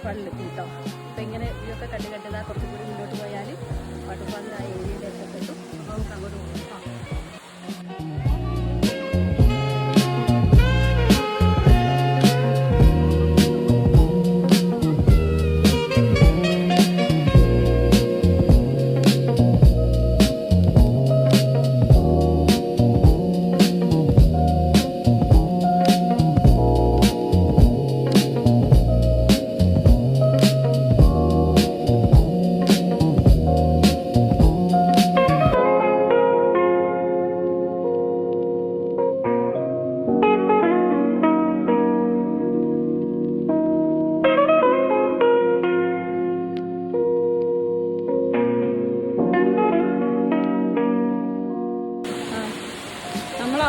വാട്ടർഫാളിലെത്തി കേട്ടോ. അപ്പോൾ ഇങ്ങനെ ഇതൊക്കെ കണ്ടിതാ കുറച്ചും കൂടി മുന്നോട്ട് പോയാൽ വാട്ടർഫാളിൻ്റെ ആ ഏരിയയിലൊക്കെ എത്തും. അപ്പോൾ നമുക്ക് അങ്ങോട്ട് പോകാം.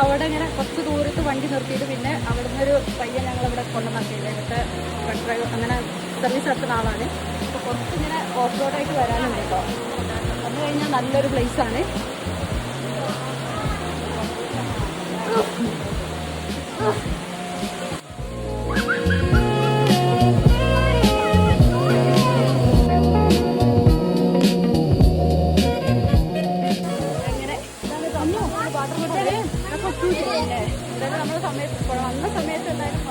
അവിടെ ഇങ്ങനെ കുറച്ച് ദൂരത്ത് വണ്ടി നിർത്തിയിട്ട് പിന്നെ അവിടെ നിന്നൊരു പയ്യൻ ഞങ്ങളിവിടെ കൊണ്ടുവന്നാക്കിയില്ല. ഇവിടുത്തെ ട്രക്ക് ഡ്രൈവർ അങ്ങനെ സർവീസ് നടത്തുന്ന ആളാണ്. അപ്പോൾ കുറച്ചിങ്ങനെ ഓഫ് റോഡായിട്ട് വരാനുണ്ട് കേട്ടോ. വന്നു കഴിഞ്ഞാൽ നല്ലൊരു പ്ലേസാണ്. നമ്മുടെ വന്ന സമയത്ത് എന്തായാലും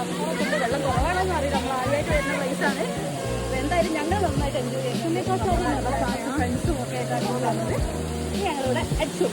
വെള്ളം കുറവാണെന്ന് അറിയില്ല. നമ്മൾ ആദ്യമായിട്ട് വരുന്ന പ്ലേസാണ്. എന്തായാലും ഞങ്ങൾ നന്നായിട്ട് എൻജോയ് ചെയ്യും. ഫ്രണ്ട്സും ഒക്കെ ആയിട്ടാണ് വന്നത്. ഞങ്ങളിവിടെ അടിച്ചു.